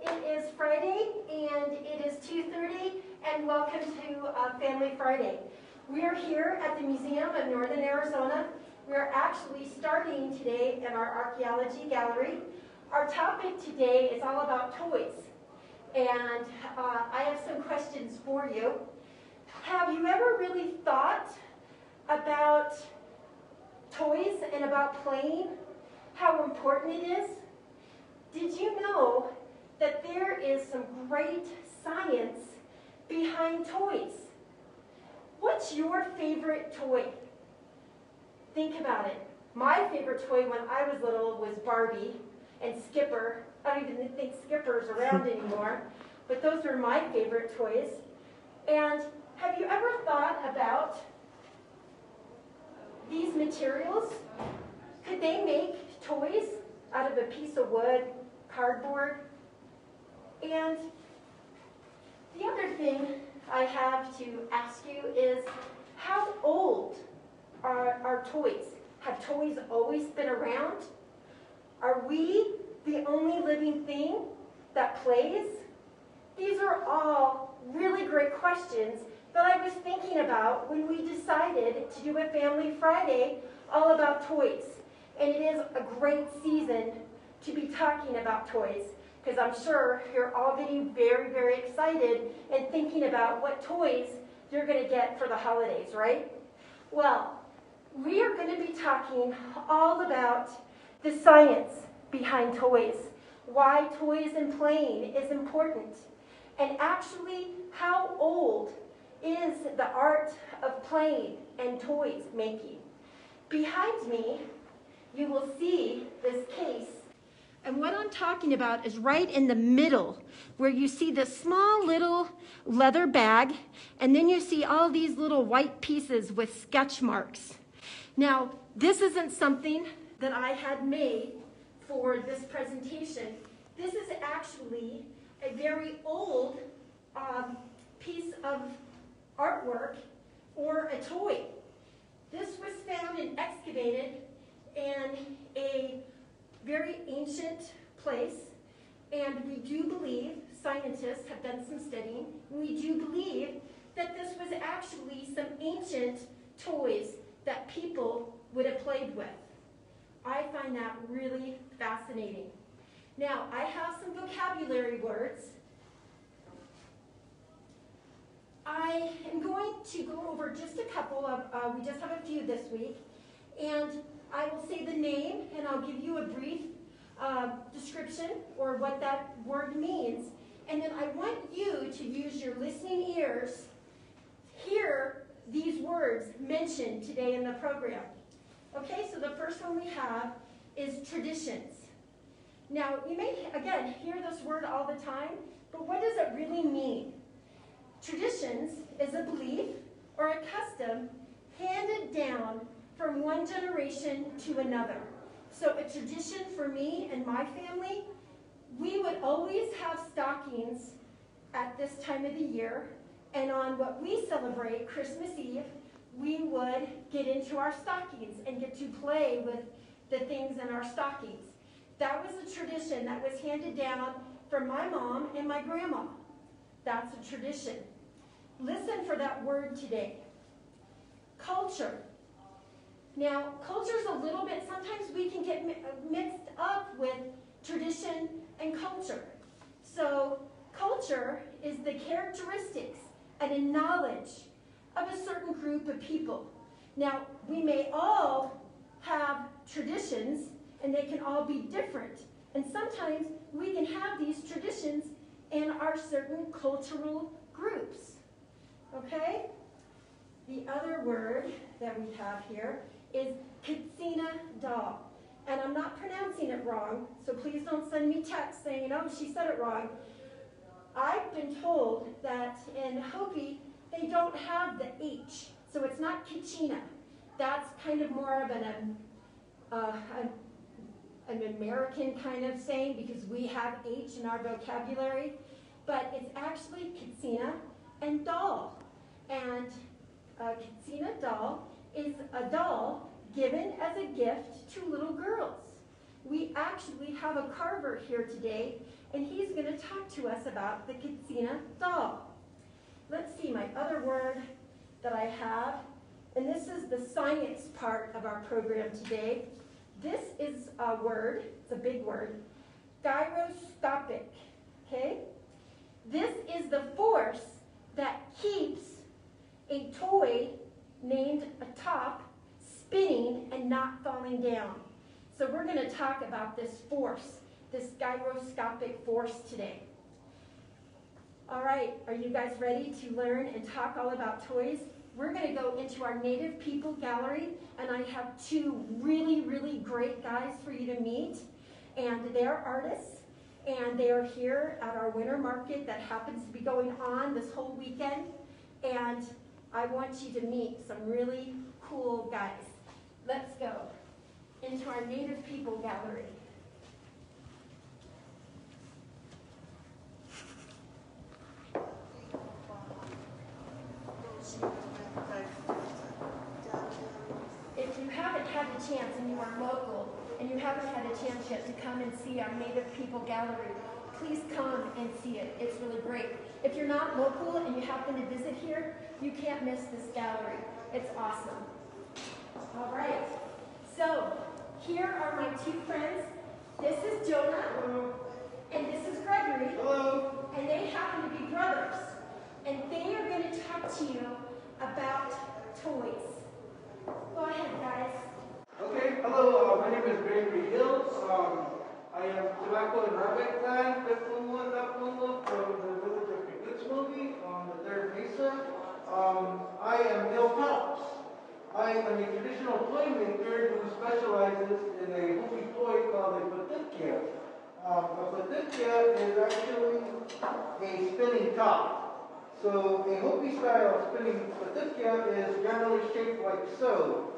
It is Friday, and it is 2:30, and welcome to Family Friday. We are here at the Museum of Northern Arizona. We are actually starting today in our archaeology gallery. Our topic today is all about toys, and I have some questions for you. Have you ever really thought about toys and about playing, how important it is? Did you know that there is some great science behind toys? What's your favorite toy? Think about it. My favorite toy when I was little was Barbie and Skipper. I don't even think Skipper's around anymore, but those were my favorite toys. And have you ever thought about these materials? Could they make toys out of a piece of wood, cardboard? And the other thing I have to ask you is, how old are toys? Have toys always been around? Are we the only living thing that plays? These are all really great questions that I was thinking about when we decided to do a Family Friday all about toys. And it is a great season to be talking about toys, because I'm sure you're all getting very, very excited and thinking about what toys you're going to get for the holidays, right? Well, we are going to be talking all about the science behind toys, why toys and playing is important, and actually how old is the art of playing and toys making. Behind me, you will see this case. And what I'm talking about is right in the middle, where you see this small little leather bag, and then you see all these little white pieces with sketch marks. Now, this isn't something that I had made for this presentation. This is actually a very old piece of artwork or a toy. This was found and excavated in a very ancient place, and we do believe, scientists have done some studying, we do believe that this was actually some ancient toys that people would have played with. I find that really fascinating. Now, I have some vocabulary words. I am going to go over just a couple of, we just have a few this week, and I will say the name, and I'll give you a brief description or what that word means, and then I want you to use your listening ears, hear these words mentioned today in the program. Okay, so the first one we have is traditions. Now, you may, again, hear this word all the time, but what does it really mean? Traditions is a belief or a custom handed down from one generation to another. So a tradition for me and my family, we would always have stockings at this time of the year, and on what we celebrate, Christmas Eve, we would get into our stockings and get to play with the things in our stockings. That was a tradition that was handed down from my mom and my grandma. That's a tradition. Listen for that word today. Culture. Now, culture's a little bit, sometimes we can get mixed up with tradition and culture. So, culture is the characteristics and a knowledge of a certain group of people. Now, we may all have traditions, and they can all be different. And sometimes we can have these traditions in our certain cultural groups. Okay? The other word that we have here is Katsina doll. And I'm not pronouncing it wrong, so please don't send me texts saying, oh, she said it wrong. I've been told that in Hopi, they don't have the H, so it's not Kachina. That's kind of more of an American kind of saying, because we have H in our vocabulary, but it's actually Katsina and doll. And Katsina doll is a doll given as a gift to little girls. we actually have a carver here today, and he's going to talk to us about the Katsina doll. Let's see, my other word that I have, and this is the science part of our program today. This is a word, it's a big word, gyroscopic, okay? This is the force that keeps a toy named a top spinning and not falling down. So we're going to talk about this force, this gyroscopic force today. All right, are you guys ready to learn and talk all about toys? We're going to go into our Native People Gallery, and I have two really, really great guys for you to meet. And they're artists, and they are here at our winter market that happens to be going on this whole weekend. And I want you to meet some really cool guys. Let's go into our Native People Gallery. If you haven't had a chance and you are local and you haven't had a chance yet to come and see our Native People Gallery, please come and see it. It's really great. If you're not local and you happen to visit here, you can't miss this gallery. It's awesome. All right. So here are my two friends. This is Jonah. Hello. And this is Gregory. Hello. And they happen to be brothers. And they are going to talk to you about toys. Go ahead, guys. Okay, hello, my name is Gregory Hill. I am tobacco and rabbit plant, Pepulua, from the Village of Kibitz movie on the Third Mesa. I am Hill Tops. I am a traditional toy maker who specializes in a Hopi toy called a Patekkia. A Patekkia is actually a spinning top. So a Hopi style spinning Patekkia is generally shaped like so.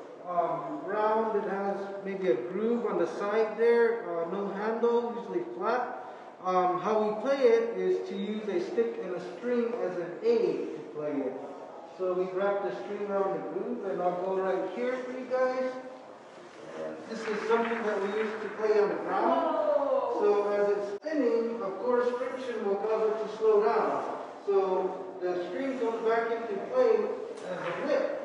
Round, it has maybe a groove on the side there, no handle, usually flat. How we play it is to use a stick and a string as an aid to play it. So we wrap the string around the groove, and I'll go right here for you guys. This is something that we use to play on the ground. So as it's spinning, of course, friction will cause it to slow down. So the string goes back into play as a whip.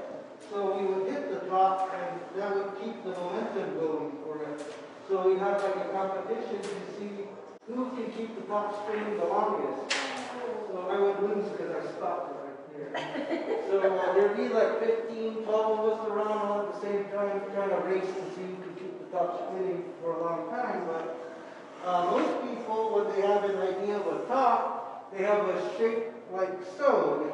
So we would hit the top, and that would keep the momentum going for it. So we have like a competition to see who can keep the top spinning the longest. So I would lose because I stopped it right here. So there'd be like 15, 12 of us around all at the same time trying to race to see who can keep the top spinning for a long time. But most people, when they have an idea of a top, they have a shape like so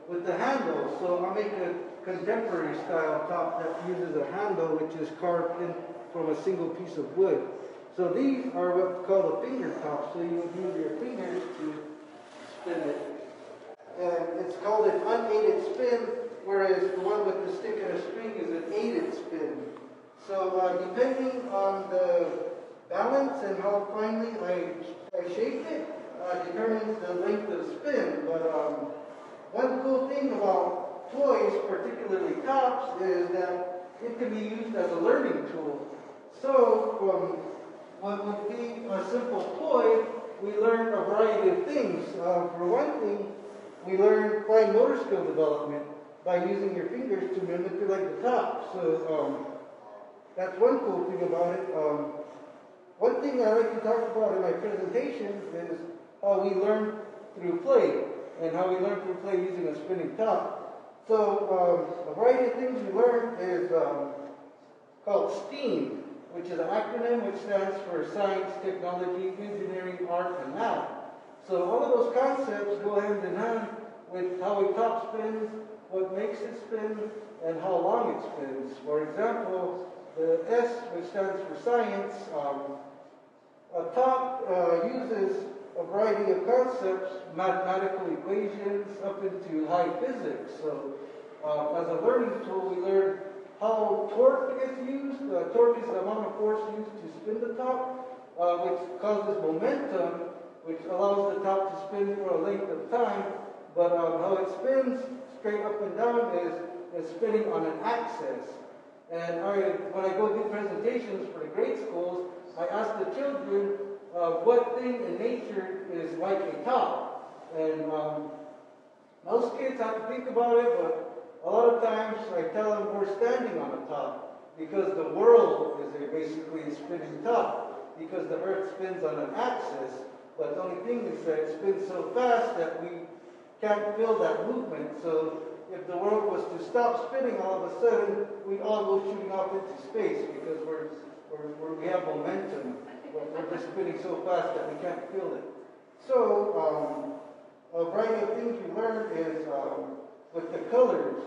with the handle. So I'll make a contemporary style top that uses a handle which is carved in from a single piece of wood. So these are what's called a fingertop. So you would use your fingers to spin it. And it's called an unaided spin, whereas the one with the stick and a string is an aided spin. So depending on the balance and how finely I shape it, determines the length of spin. But one cool thing about toys, particularly tops, is that it can be used as a learning tool. So from what would be a simple toy, we learn a variety of things. For one thing, we learn fine motor skill development by using your fingers to manipulate the top. So that's one cool thing about it. One thing I like to talk about in my presentation is how we learn through play, and how we learn through play using a spinning top. So a variety of things we learn is called STEAM, which is an acronym which stands for Science, Technology, Engineering, Art, and Math. So all of those concepts go hand in hand with how a top spins, what makes it spin, and how long it spins. For example, the S, which stands for Science, a top uses a variety of concepts, mathematical equations, up into high physics. So as a learning tool, we learn how torque is used. Torque is the amount of force used to spin the top, which causes momentum, which allows the top to spin for a length of time. But how it spins straight up and down is spinning on an axis. And when I go do presentations for the grade schools, I asked the children what thing in nature is like a top. And most kids have to think about it, but a lot of times I tell them we're standing on a top because the world is basically a spinning top because the earth spins on an axis, but the only thing is that it spins so fast that we can't feel that movement. So if the world was to stop spinning all of a sudden, we'd all go shooting off into space because we have momentum. We're just spinning so fast that we can't feel it. So a variety of things we learned is with the colors.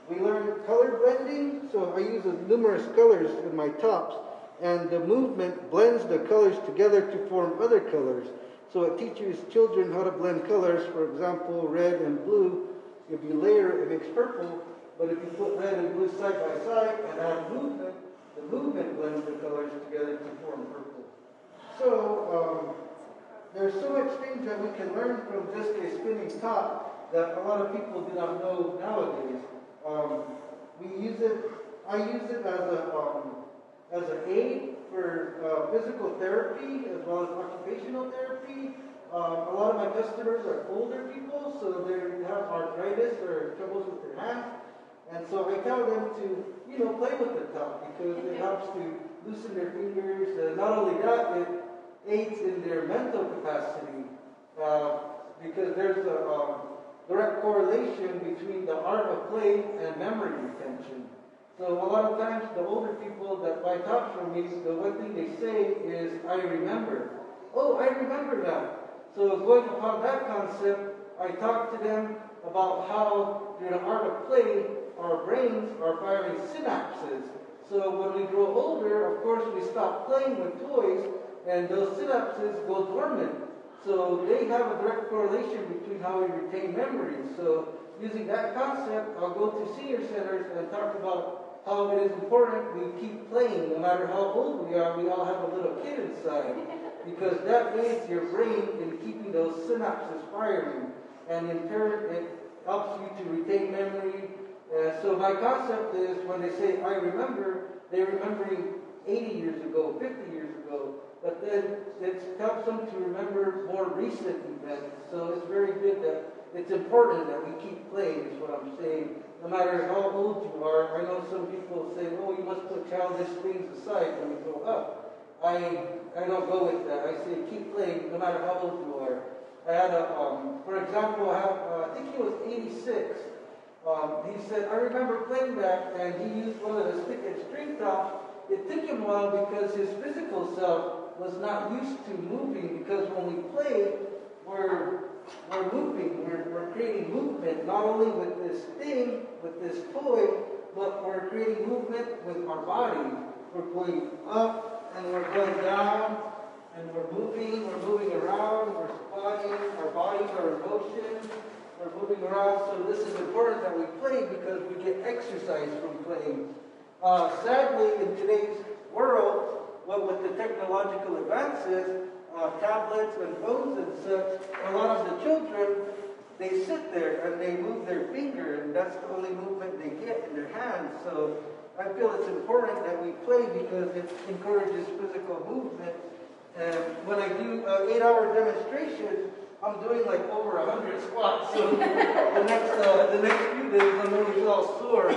We learned color blending. So I use numerous colors in my tops, and the movement blends the colors together to form other colors. So it teaches children how to blend colors. For example, red and blue. If you layer it, it makes purple. But if you put red and blue side by side and add movement, the movement blends the colors together to form purple. So there's so much things that we can learn from just a spinning top that a lot of people do not know nowadays. I use it as an aid for physical therapy as well as occupational therapy. A lot of my customers are older people, so they have arthritis or troubles with their hands. And so I tell them to, play with the top because it helps to loosen their fingers. Not only that, it aids in their mental capacity because there's a direct correlation between the art of play and memory retention. So a lot of times the older people that buy tops from me, the one thing they say is, I remember. Oh, I remember that. So going upon that concept, I talk to them about how through the art of play, our brains are firing synapses. So when we grow older, of course, we stop playing with toys, and those synapses go dormant. So they have a direct correlation between how we retain memories. So using that concept, I'll go to senior centers and talk about how it is important we keep playing. No matter how old we are, we all have a little kid inside. Because that aids your brain in keeping those synapses firing. And in turn, it helps you to retain memory. So my concept is when they say, I remember, they're remembering 80 years ago, 50 years ago. But then it helps them to remember more recent events. So it's very good that it's important that we keep playing, is what I'm saying. No matter how old you are, I know some people say, oh, you must put childish things aside when you grow up. I don't go with that. I say keep playing no matter how old you are. I had for example, I think he was 86. He said, I remember playing that, and he used one of the stick and string tops. It took him a while because his physical self was not used to moving, because when we play, we're moving, we're creating movement, not only with this thing, with this toy, but we're creating movement with our body. We're going up, and we're going down, and we're moving around, we're squatting, our bodies are in motion, we're moving around. So this is important that we play because we get exercise from playing. Sadly, in today's world, with the technological advances, tablets and phones and such, a lot of the children, they sit there and they move their finger, and that's the only movement they get in their hands. So I feel it's important that we play because it encourages physical movement. And when I do an 8-hour demonstration, I'm doing like over 100 squats. So the next few days I'm going to be all sore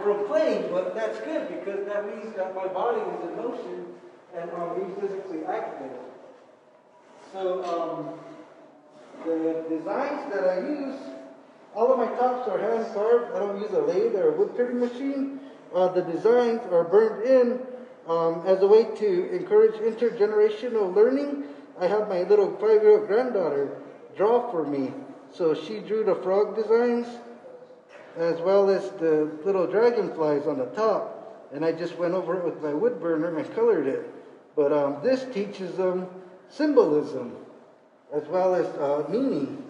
from playing, but that's good because that means that my body is in motion and I'm being physically active. So the designs that I use, all of my tops are hand carved. I don't use a lathe or a wood turning machine. The designs are burned in as a way to encourage intergenerational learning. I have my little 5-year-old granddaughter draw for me. So she drew the frog designs as well as the little dragonflies on the top. And I just went over it with my wood burner and colored it. But this teaches them symbolism as well as meaning.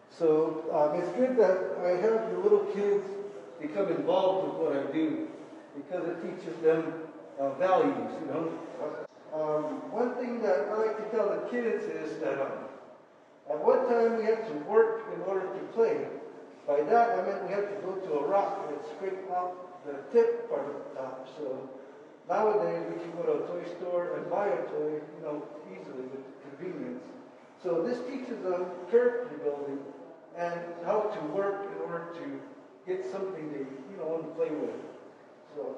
So it's good that I have the little kids become involved with what I do because it teaches them values, One thing that I like to tell the kids is that at one time we had to work in order to play. By that I meant we had to go to a rock and scrape out the tip part of the top. So nowadays we can go to a toy store and buy a toy, easily with convenience. So this teaches them character building and how to work in order to get something they, want to play with. So,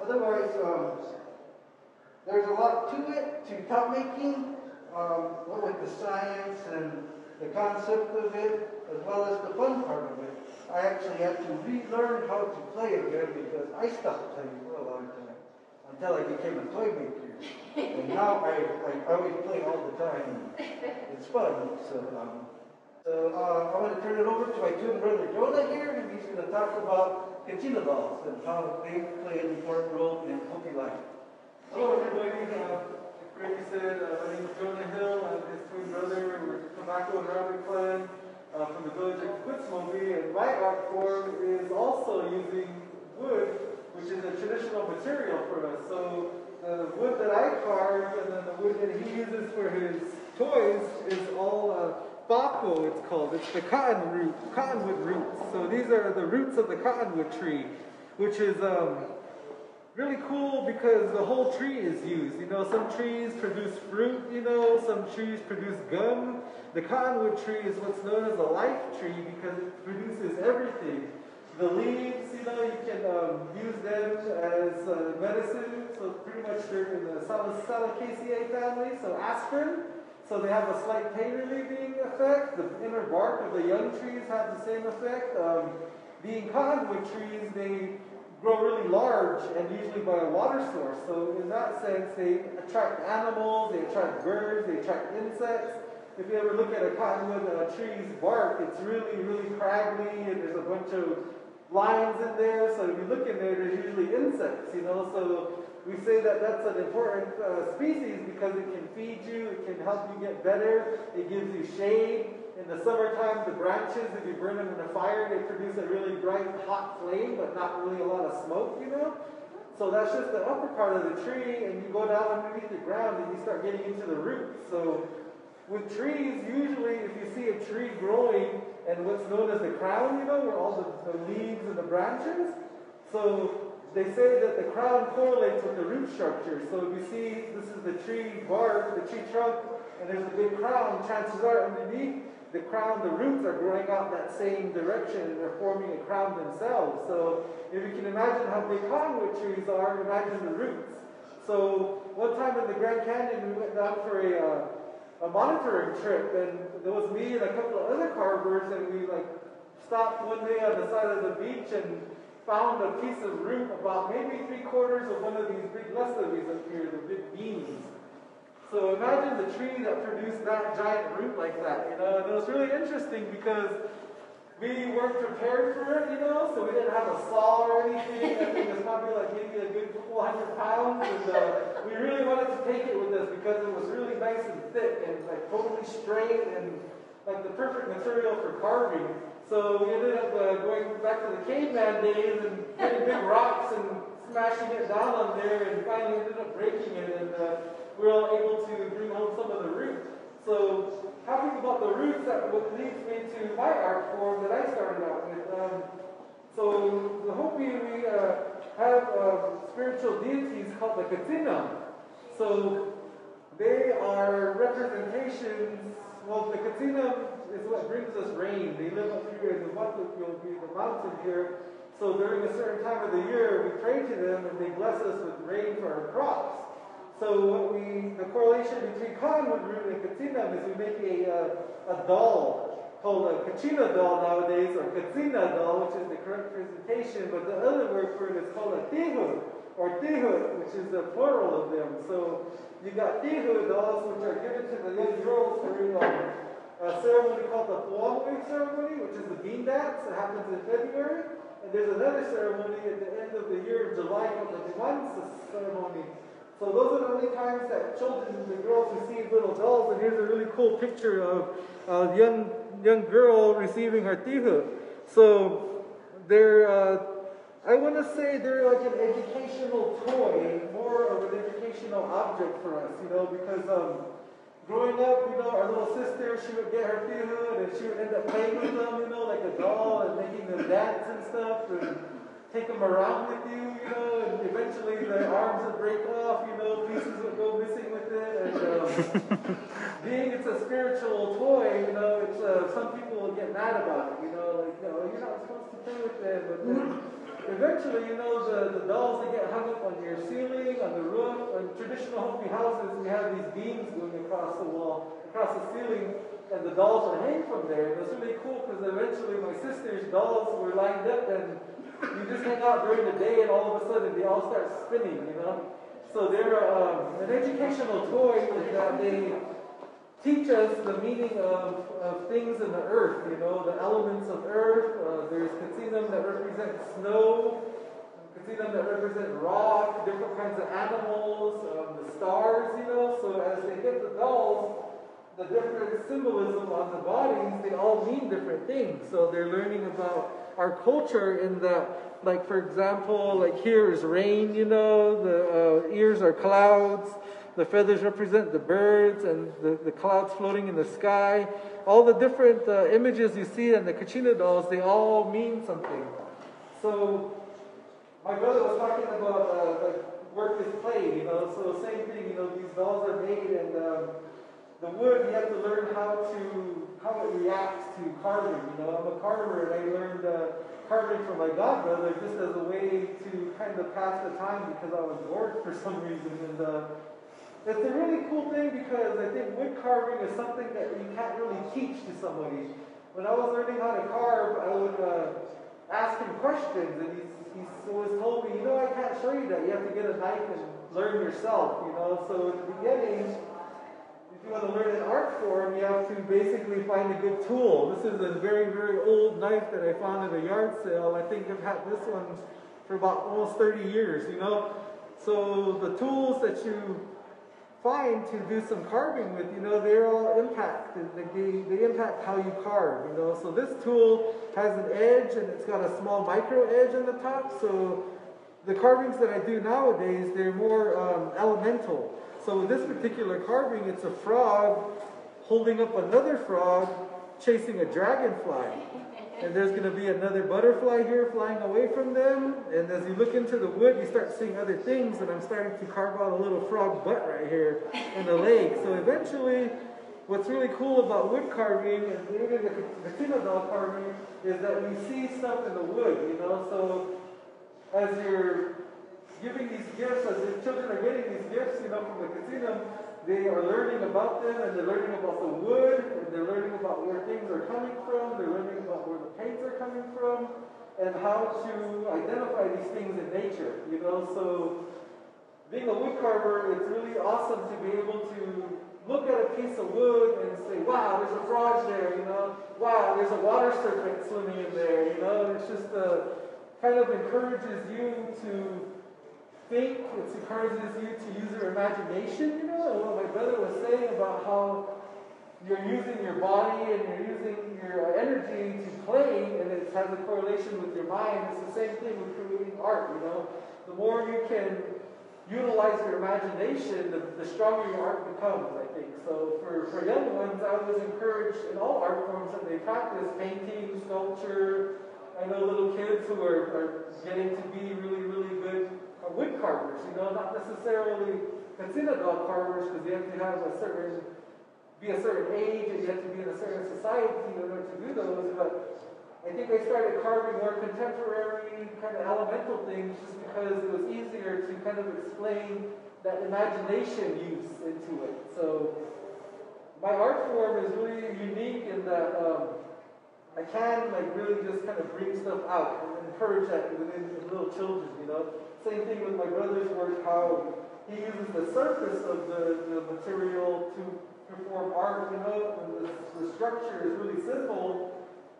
otherwise, there's a lot to it, to top making, with the science and the concept of it, as well as the fun part of it. I actually had to relearn how to play again because I stopped playing for a long time until I became a toy maker. And now I always play all the time. It's fun. So I'm going to turn it over to my twin brother Jonah here, and he's going to talk about Kachina dolls and how they play an important role in Hopi life. Hello everybody, like Greg said, my name is Jonah Hill. I'm his twin brother. We're tobacco and rabbit clan from the village of Hopi, and my art form is also using wood, which is a traditional material for us. So the wood that I carve and then the wood that he uses for his toys is all Bako, it's called. It's the cottonwood roots. So these are the roots of the cottonwood tree, which is really cool because the whole tree is used. Some trees produce fruit, some trees produce gum. The cottonwood tree is what's known as a life tree because it produces everything. The leaves, you can use them as medicine. So pretty much they're in the Salicaceae family, so aspirin. So they have a slight pain relieving effect. The inner bark of the young trees have the same effect. Being cottonwood trees, they grow really large and usually by a water source. So in that sense, they attract animals, they attract birds, they attract insects. If you ever look at a cottonwood tree's bark, it's really, really craggy and there's a bunch of lines in there. So if you look in there, there's usually insects, So we say that that's an important species because it can feed you, it can help you get better, it gives you shade. In the summertime, the branches, if you burn them in a fire, they produce a really bright, hot flame, but not really a lot of smoke, So that's just the upper part of the tree, and you go down underneath the ground and you start getting into the roots. So with trees, usually if you see a tree growing and what's known as the crown, where all the leaves and the branches, so they say that the crown correlates with the root structure. So if you see, this is the tree bark, the tree trunk, and there's a big crown, chances are underneath the crown, the roots are growing out that same direction and they're forming a crown themselves. So if you can imagine how big cottonwood trees are, imagine the roots. So one time in the Grand Canyon, we went down for a monitoring trip, and there was me and a couple of other carvers, and we stopped one day on the side of the beach and found a piece of root about maybe 3/4 of one of these big lesavis up here, the big beans. So imagine the tree that produced that giant root like that, And it was really interesting because we weren't prepared for it, so we didn't have a saw or anything. I think it was probably maybe a good couple hundred pounds, and we really wanted to take it with us because it was really nice and thick and totally straight and the perfect material for carving. So we ended up going back to the caveman days and getting big rocks and smashing it down on there, and finally ended up breaking it, and we were all able to bring home some of the roots. So talking about the roots, that what leads me to my art form that I started out with. So the Hopi, we have spiritual deities called the Katina. So they are representations. Well, the Katina is what brings us rain. They live up here in the mountain here. So during a certain time of the year, we pray to them and they bless us with rain for our crops. So the correlation between cottonwood root and Katina is we make a doll called a Kachina doll nowadays, or Katsina doll, which is the correct presentation. But the other word for it is called a tihu, or tihu, which is the plural of them. So you got tihu dolls, which are given to the young girls during a ceremony called the Puamwe ceremony, which is the bean dance that happens in February. And there's another ceremony at the end of the year in July called the Dimansa ceremony. So those are the only times that children, the girls, receive little dolls. And here's a really cool picture of a young girl receiving her tihu. So they're, I want to say they're like an educational toy, more of an educational object for us, because growing up, our little sister, she would get her tihu and she would end up playing with them, like a doll, and making them dance and stuff, and take them around with you, and eventually being it's a spiritual toy, it's some people will get mad about it, like, you're not supposed to play with them, but then eventually, the dolls, they get hung up on your ceiling, on the roof. In traditional Hopi houses, we have these beams going across the wall, across the ceiling, and the dolls would hang from there. It was really cool because eventually my sister's dolls were lined up, and you just hang out during the day, and all of a sudden they all start spinning, So they're an educational toy that they teach us the meaning of things in the earth, the elements of earth. There's katsinam that represent snow, katsinam that represent rock, different kinds of animals, the stars, So as they get the dolls, the different symbolism on the bodies, they all mean different things. So they're learning about our culture in that, like for example, like here is rain, the ears are clouds, the feathers represent the birds and the clouds floating in the sky. All the different images you see in the Kachina dolls, they all mean something. So my brother was talking about like work is play, so same thing, these dolls are made, and the wood, you have to learn how it reacts to carving. I'm a carver, and I learned carving from my godbrother just as a way to kind of pass the time because I was bored for some reason. And it's a really cool thing because I think wood carving is something that you can't really teach to somebody. When I was learning how to carve, I would ask him questions, and he always told me, I can't show you that. You have to get a knife and learn yourself. So in the beginning, if you want to learn an art form, you have to basically find a good tool. This is a very, very old knife that I found at a yard sale. I think I've had this one for about almost 30 years, So the tools that you find to do some carving with, they're all impacted. They impact how you carve, So this tool has an edge, and it's got a small micro edge on the top. So the carvings that I do nowadays, they're more elemental. So in this particular carving, it's a frog holding up another frog chasing a dragonfly. And there's going to be another butterfly here flying away from them. And as you look into the wood, you start seeing other things. And I'm starting to carve out a little frog butt right here in the leg. So eventually, what's really cool about wood carving, and even the Kachina doll carving, is that we see stuff in the wood, So as you're giving these gifts, as the children are getting these gifts, from the Kachina, they are learning about them, and they're learning about the wood, and they're learning about where things are coming from, they're learning about where the paints are coming from, and how to identify these things in nature, So being a wood carver, it's really awesome to be able to look at a piece of wood and say, wow, there's a frog there, Wow, there's a water serpent swimming in there, It's just kind of encourages you to think, it encourages you to use your imagination, and what my brother was saying about how you're using your body and you're using your energy to play, and it has a correlation with your mind. It's the same thing with creating art, The more you can utilize your imagination, the stronger your art becomes, I think. So for young ones, I was encouraged in all art forms that they practice painting, sculpture. I know little kids who are getting to be really, really good wood carvers, not necessarily Kachina doll carvers, because you have to have be a certain age, and you have to be in a certain society in order to do those, but I think I started carving more contemporary, kind of elemental things, just because it was easier to kind of explain that imagination use into it. So my art form is really unique in that I can really just kind of bring stuff out and encourage that within little children, Same thing with my brother's work, how he uses the surface of the material to perform art, and the structure is really simple.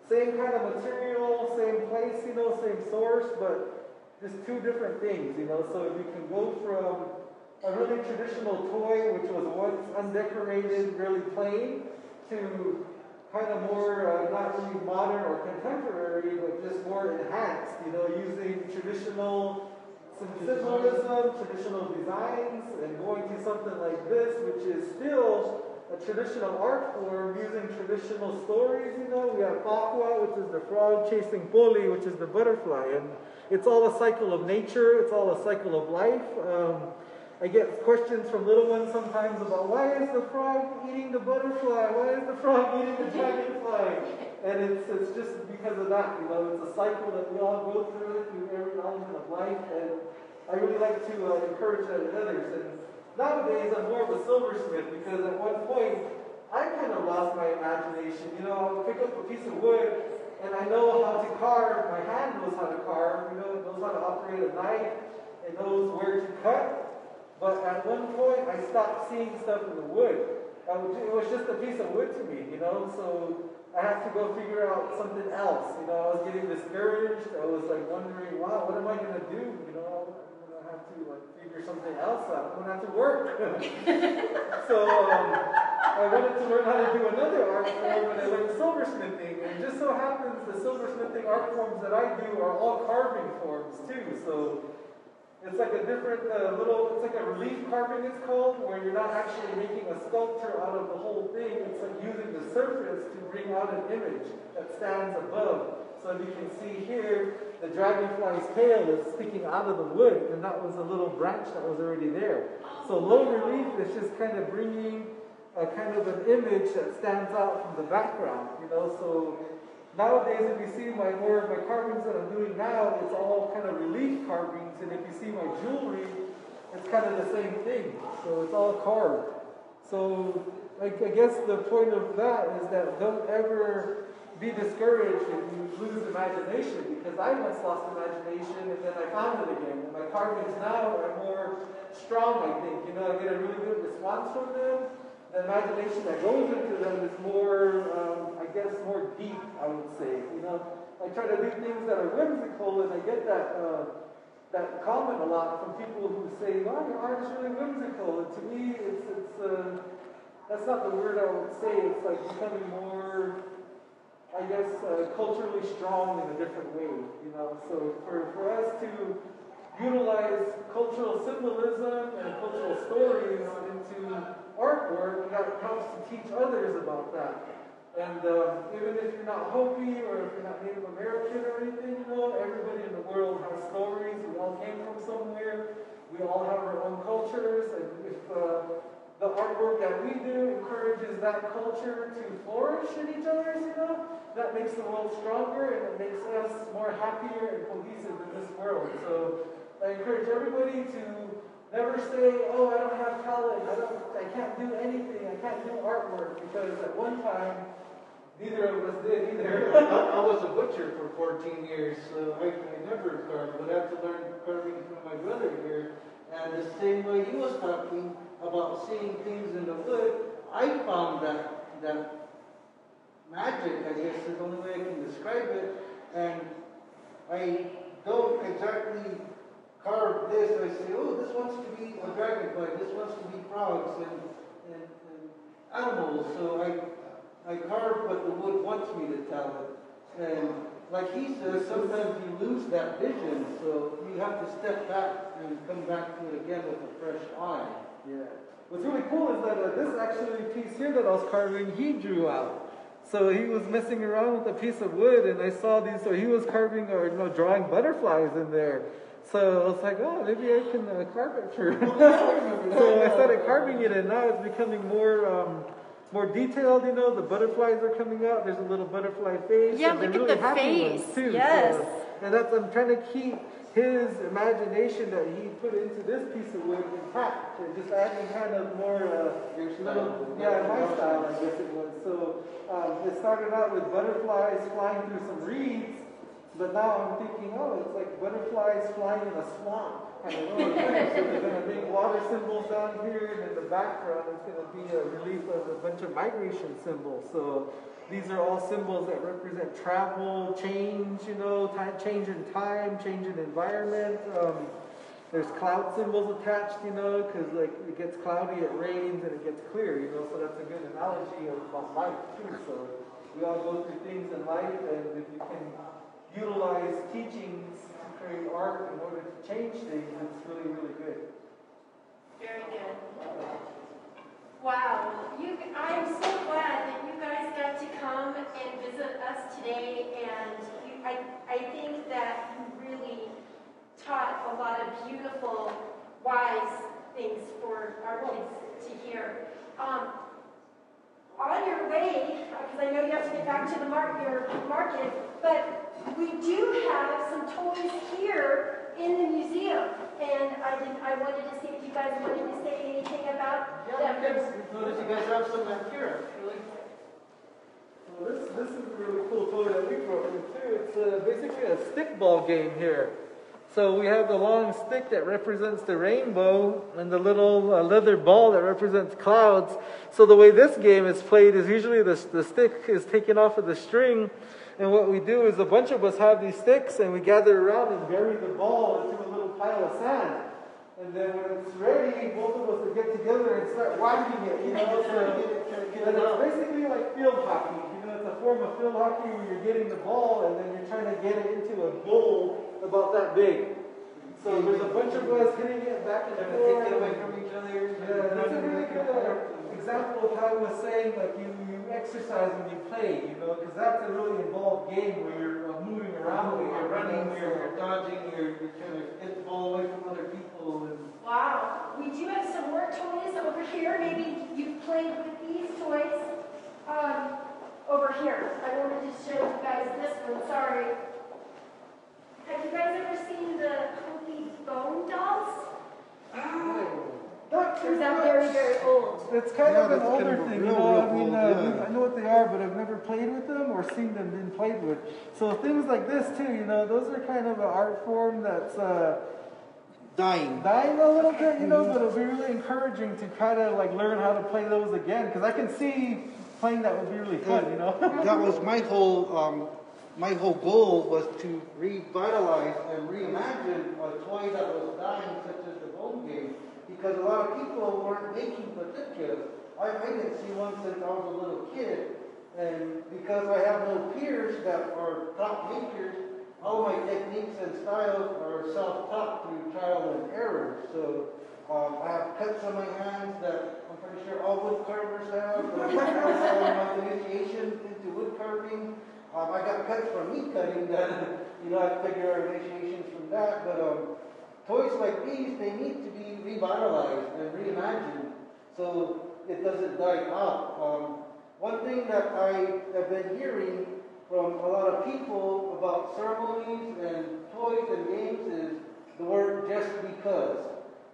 Same kind of material, same place, same source, but just two different things, So if you can go from a really traditional toy, which was once undecorated, really plain, to kind of more, not really modern or contemporary, but just more enhanced, using traditional symbolism, traditional designs, and going to something like this, which is still a traditional art form using traditional stories. We have Pakwa, which is the frog chasing Poli, which is the butterfly, and it's all a cycle of nature. It's all a cycle of life. I get questions from little ones sometimes about why is the frog eating the butterfly? Why is the frog eating the dragonfly? And it's just because of that, you know, it's a cycle that we all go through every element of life, and I really like to encourage that in others. And nowadays, I'm more of a silversmith because at one point, I kind of lost my imagination. You know, I would pick up a piece of wood, and I know how to carve. My hand knows how to carve. You know, it knows how to operate a knife. It knows where to cut. But at one point, I stopped seeing stuff in the wood. It was just a piece of wood to me, you know, so I had to go figure out something else. You know, I was getting discouraged. I was like wondering, wow, what am I going to do? You know, I'm going to have to like figure something else out. I'm going to have to work. So I wanted to learn how to do another art form, and I learned silversmithing. And it just so happens the silversmithing art forms that I do are all carving forms too. So it's like a different it's like a relief carving, it's called, where you're not actually making a sculpture out of the whole thing. It's like using the surface to bring out an image that stands above. So you can see here, the dragonfly's tail is sticking out of the wood, and that was a little branch that was already there. So low relief is just kind of bringing a kind of an image that stands out from the background, you know. So nowadays, if you see my carvings that I'm doing now, it's all kind of relief carvings, and if you see my jewelry, it's kind of the same thing. So it's all carved. So I guess the point of that is that don't ever be discouraged if you lose imagination, because I once lost imagination and then I found it again. And my carvings now are more strong, I think. You know, I get a really good response from them. The imagination that goes into them is more, I guess, more deep, I would say. You know, I try to do things that are whimsical, and I get that comment a lot from people who say, "Wow, your art is really whimsical." And to me, that's not the word I would say. It's like becoming more, I guess, culturally strong in a different way. You know, so for us to utilize cultural symbolism and cultural stories into artwork, that helps to teach others about that. And even if you're not Hopi or if you're not Native American or anything, you know, everybody in the world has stories. We all came from somewhere. We all have our own cultures. And if the artwork that we do encourages that culture to flourish in each other's, you know, that makes the world stronger, and it makes us more happier and cohesive in this world. So I encourage everybody to never say, "Oh, I don't have talent, I can't do anything, I can't do artwork," because at one time, neither of us did either. I was a butcher for 14 years, so I never carved, but I had to learn carving from my brother here. And the same way he was talking about seeing things in the wood, I found that magic, I guess is the only way I can describe it. And I don't exactly carve this. I say, oh, this wants to be a dragonfly, this wants to be frogs and animals. So I carve what the wood wants me to tell it. And like he says, sometimes you lose that vision, so you have to step back and come back to it again with a fresh eye. Yeah. What's really cool is that this actually piece here that I was carving, he drew out. So he was messing around with a piece of wood, and I saw these. So he was carving or drawing butterflies in there. So I was like, oh, maybe I can carve it for. So I started carving it, and now it's becoming more detailed. You know, the butterflies are coming out. There's a little butterfly face. Yeah, and look really at the face. Ones too. Yes. So, and I'm trying to keep his imagination that he put into this piece of wood intact, and just adding kind of more my style, I guess it was. So it started out with butterflies flying through some reeds, but now I'm thinking, oh, it's like butterflies flying in a swamp kind of thing. So they're going to bring water symbols down here, and in the background it's going to be a relief of a bunch of migration symbols. So these are all symbols that represent travel, change, change in time, change in environment. There's cloud symbols attached, because like it gets cloudy, it rains, and it gets clear, so that's a good analogy about life too. So we all go through things in life, and if you can utilize teachings to create art in order to change things, it's really, really good. Very good. Wow. I am so glad that you guys got to come and visit us today, and I think that you really taught a lot of beautiful, wise things here. On your way, because I know you have to get back to the your market, but we do have some toys here in the museum, and I wanted to see if you guys wanted to say anything about them. Notice you guys have some back here, actually. Well, this is a really cool toy that we brought in too. It's basically a stickball game here. So we have the long stick that represents the rainbow and the little leather ball that represents clouds. So the way this game is played is usually the stick is taken off of the string, and what we do is a bunch of us have these sticks and we gather around and bury the ball into a little pile of sand. And then when it's ready, both of us will get together and start whacking it, you know. So, and it's basically like field hockey. You know, it's a form of field hockey where you're getting the ball and then you're trying to get it into a goal about that big. So there's a bunch of us hitting it back and forth. Take it away from each other. Yeah, that's a really good example of how I was saying, like you exercise when you play, you know, because that's a really involved game where you're moving around, where you're running, you're dodging, you're trying to get the ball away from other people. And Wow. We do have some more toys over here. Maybe you've played with these toys over here. I wanted to show you guys this one. Sorry. Have you guys ever seen the Hopi bone dolls? Or is that very, very old? It's kind of an that's older kind of a thing, real, you know. I real mean, old, yeah. I know what they are, but I've never played with them or seen them being played with. So things like this too, you know, those are kind of an art form that's dying. dying a little bit, you know, but it'll be really encouraging to kind of like learn how to play those again, because I can see playing that would be really fun, you know. That was my whole goal was to revitalize and reimagine a toy that was dying, such as the bone game, because a lot of people weren't making Patekkias. I didn't see one since I was a little kid, and because I have no peers that are top makers, all my techniques and styles are self-taught through trial and error. So I have cuts on my hands that I'm pretty sure all wood carvers have. My initiation into wood carving. I got cuts from meat cutting that, you know, I figure out initiations from that. But toys like these, they need to be revitalized and reimagined so it doesn't die out. One thing that I have been hearing from a lot of people about ceremonies and toys and games is the word just because.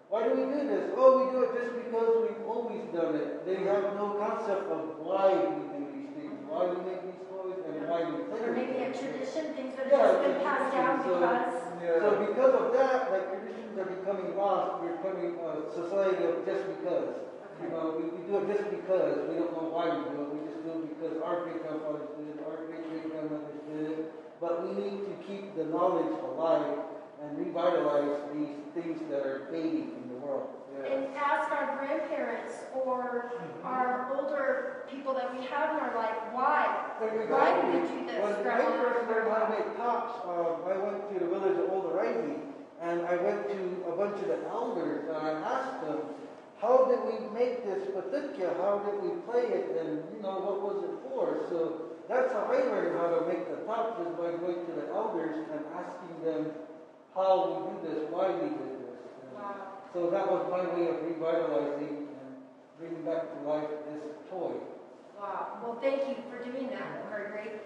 Why do we do this? Oh, we do it just because we've always done it. They have no concept of why we do these things, why we make these toys, and why we play Or with maybe a them. tradition, things that have just been passed down because. So because of that, like traditions are becoming lost. We're becoming a society of just because. You know, we do it just because. We don't know why we do it. We just do it because our great-grandfathers did it, our great-great-grandmothers did it. But we need to keep the knowledge alive and revitalize these things that are fading in the world. And ask our grandparents or our older people that we have in our life, why? Why do we do this? When I first learned how to make tops, I went to the village of Old O'Reilly, and I went to a bunch of the elders, and I asked them, how did we make this Patekkia? How did we play it? And, you know, what was it for? So that's how I learned how to make the tops, is by going to the elders and asking them how we do this, why we did this. Wow. So that was my way of revitalizing and bringing back to life this toy. Wow. Well, thank you for doing that, Gregory.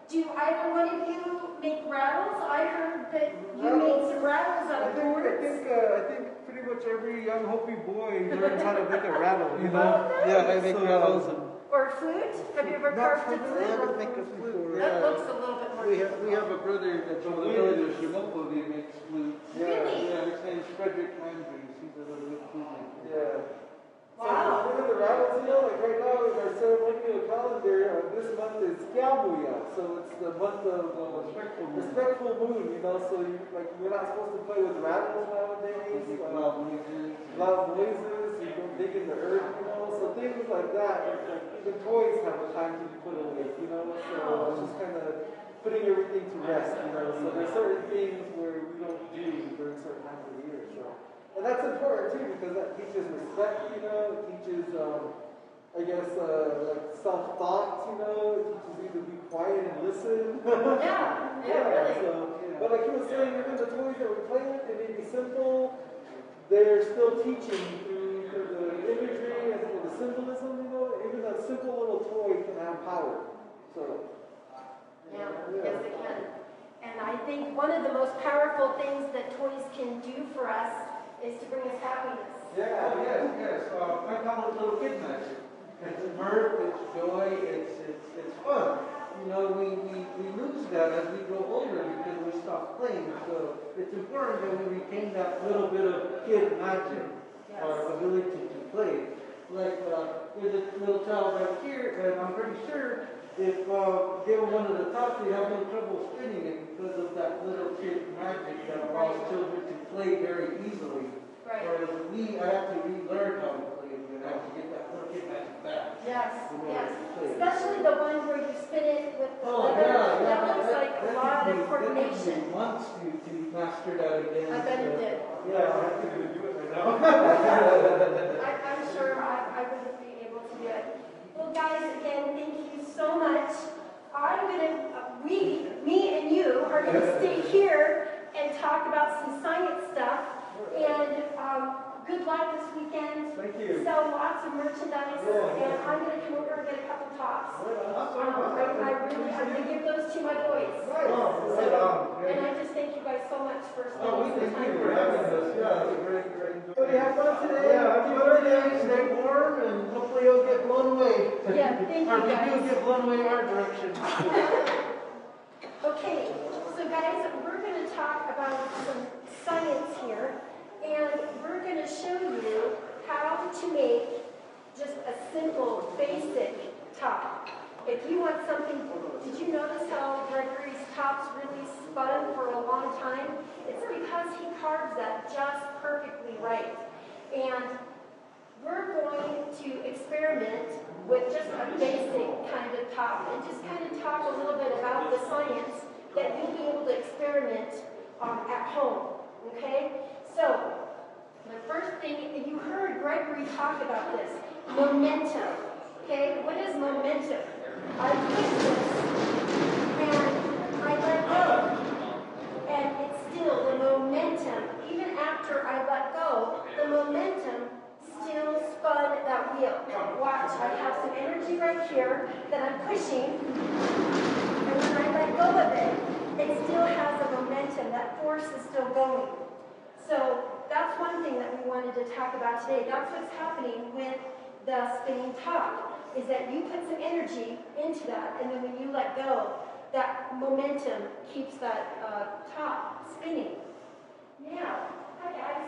Do either one of you make rattles? I heard that you made some rattles out of boards. I think pretty much every young Hopi boy learns how to make a rattle, you know. Oh, nice. Yeah, I make rattles. Or flute? Have you ever carved a I flute? haven't made a flute. That looks a little bit more We have a brother that's from the village of Shimopo that makes flute. Really? Yeah, his name's Frederick Andrews. He's a little bit flute maker. Yeah. Wow. So, the rattles, you know, like right now in our ceremonial calendar, this month is Kiamuya, so it's the month of respectful moon, you know, so you're not supposed to play with rattles nowadays. Loud noises. Loud noises, you don't dig in the earth, you know, so things like that. Like even toys have a time to be put away, you know, so it's just kind of putting everything to rest, you know, so there's certain things where we don't do during certain times of the year, so. And that's important too, because that teaches respect, you know, it teaches, I guess, like self-thought, you know, it teaches you to be quiet and listen. Yeah, really. So, but like he was saying, even the toys that we play with, they may be simple, they're still teaching through the imagery and the symbolism, you know, even a simple little toy can have power. So. Yeah, yes it can. And I think one of the most powerful things that toys can do for us is to bring us happiness. Yeah, yes. I call it little kid magic. It's mirth, it's joy, it's fun. You know, we lose that as we grow older because we stop playing. So it's important that we retain that little bit of kid magic, our ability to play. Like, there's a little child right here, and I'm pretty sure if they were one of the tops, they'd have no trouble spinning it because of that little kid magic that allows children to play very easily. Right. Whereas I have to relearn how to play it, and I have to get that little kid magic back. Yes. Especially the one where you spin it with the leather. That looks like a lot of coordination. Months to master that again. I bet it did. Yeah, I have to do it right now. I'm sure I wouldn't be able to do it. Well, guys, again, thank you so much. I'm going to, me and you are going to stay here and talk about some science stuff. And good luck this weekend. Thank you. Sell lots of merchandise. And I'm going to come over and get a couple tops. I'm going to give those to my boys. And I just thank you guys so much for spending some time for with having us. us. Yeah, it's great. Everybody have fun today. Happy birthday, stay warm, and hopefully you'll get blown away. Yeah, thank you guys. Or we do get blown away our direction. Okay, so guys, we're going to talk about some science here, and we're going to show you how to make just a simple, basic top. If you want something, did you notice how Gregory's tops really spun for a long time? It's because he carves that just perfectly right. And we're going to experiment with just a basic kind of top and just kind of talk a little bit about the science that you'll be able to experiment at home, okay? So, the first thing, you heard Gregory talk about this, momentum, okay? What is momentum? I twist this, and I let go, and it's still the momentum, even after I let go, the momentum still spun that wheel. Watch, I have some energy right here that I'm pushing, and when I let go of it, it still has a momentum. That force is still going. So that's one thing that we wanted to talk about today. That's what's happening with the spinning top, is that you put some energy into that, and then when you let go, that momentum keeps that top spinning. Now, hi guys.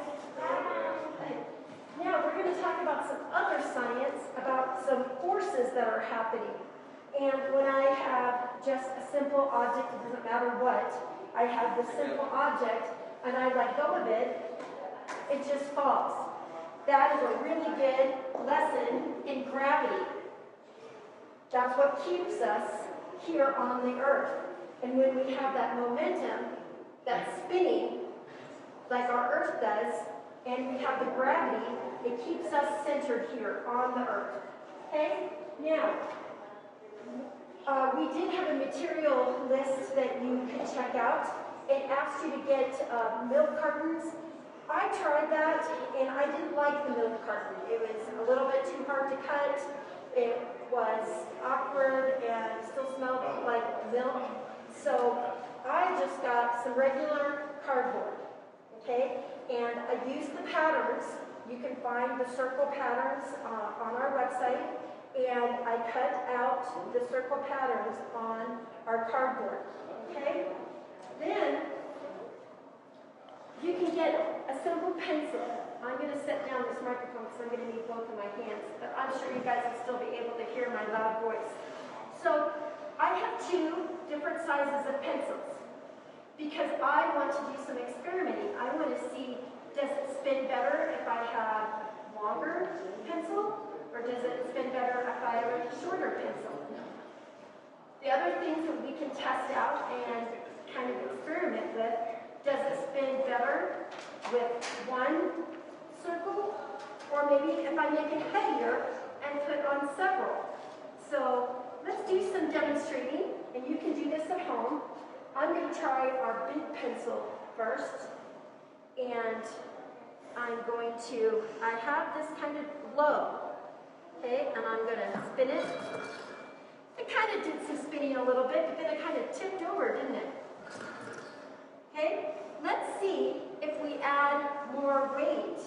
Now we're going to talk about some other science, about some forces that are happening. And when I have just a simple object, it doesn't matter what, I have this simple object, and I let go of it, it just falls. That is a really good lesson in gravity. That's what keeps us here on the earth. And when we have that momentum, that's spinning, like our earth does, and we have the gravity, it keeps us centered here on the earth. Okay? Now, we did have a material list that you can check out. It asks you to get milk cartons. I tried that, and I didn't like the milk carton. It was a little bit too hard to cut. It was awkward and still smelled like milk. So I just got some regular cardboard, okay? And I used the patterns. You can find the circle patterns on our website. And I cut out the circle patterns on our cardboard, okay? Then you can get a simple pencil. I'm going to set down this microphone because I'm going to need both of my hands, but I'm sure you guys will still be able to hear my loud voice. So I have two different sizes of pencils because I want to do some experimenting. I want to see, does it spin better if I have longer pencil, or does it spin better if I have a shorter pencil? The other things that we can test out and kind of experiment with, does it spin better with one circle, or maybe if I make it heavier and put on several. So let's do some demonstrating, and you can do this at home. I'm going to try our big pencil first, and I'm I have this kind of low, okay, and I'm going to spin it. It kind of did some spinning a little bit, but then it kind of tipped over, didn't it? Okay, let's see if we add more weight.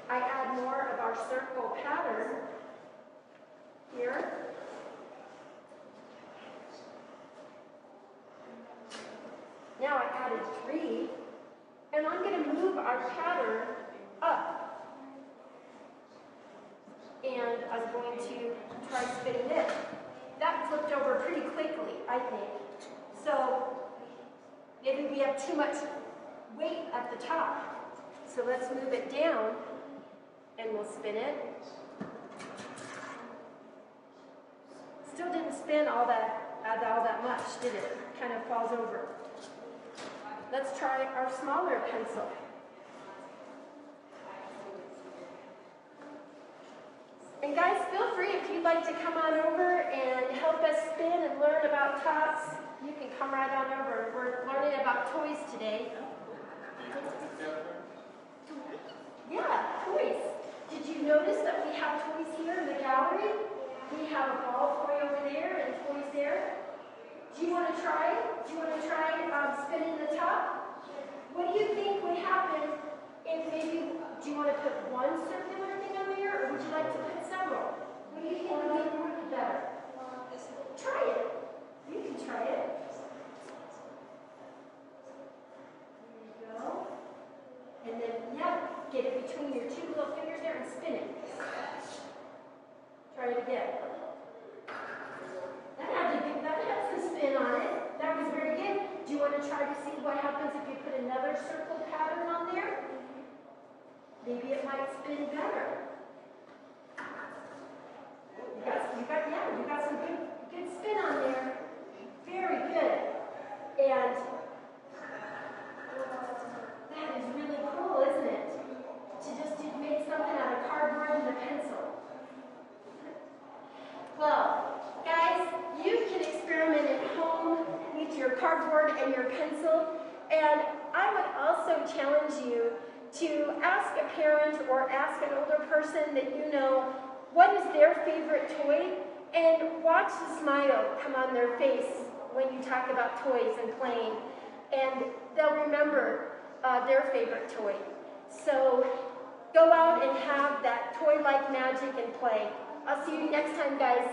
I add more of our circle pattern here. Now I added 3, and I'm going to move our pattern up. And I'm going to try spinning it. That flipped over pretty quickly, I think. So maybe we have too much weight at the top. So let's move it down, and we'll spin it. Still didn't spin all that much, did it? Kind of falls over. Let's try our smaller pencil. And guys, feel free if you'd like to come on over and help us spin and learn about tops. You can come right on over. We're learning about toys today. Yeah, toys. Did you notice that we have toys here in the gallery? We have a ball toy over there and toys there. Do you want to try? Do you want to try spinning the top? What do you think would happen if maybe, do you want to put one circular thing on there, or would you like to put several? What do you think would make it work better? Try it. You can try it. There you go. And then, yeah, get it between your 2 little fingers there and spin it. Try it again. That had some spin on it. That was very good. Do you want to try to see what happens if you put another circle pattern on there? Maybe it might spin better. You got some good spin on there. Very good. And that is really cool, isn't it? To just make something out of cardboard and a pencil. Well, guys, you can experiment at home with your cardboard and your pencil. And I would also challenge you to ask a parent or ask an older person that you know what is their favorite toy, and watch the smile come on their face when you talk about toys and playing, and they'll remember their favorite toy. So go out and have that toy-like magic and play. I'll see you next time, guys.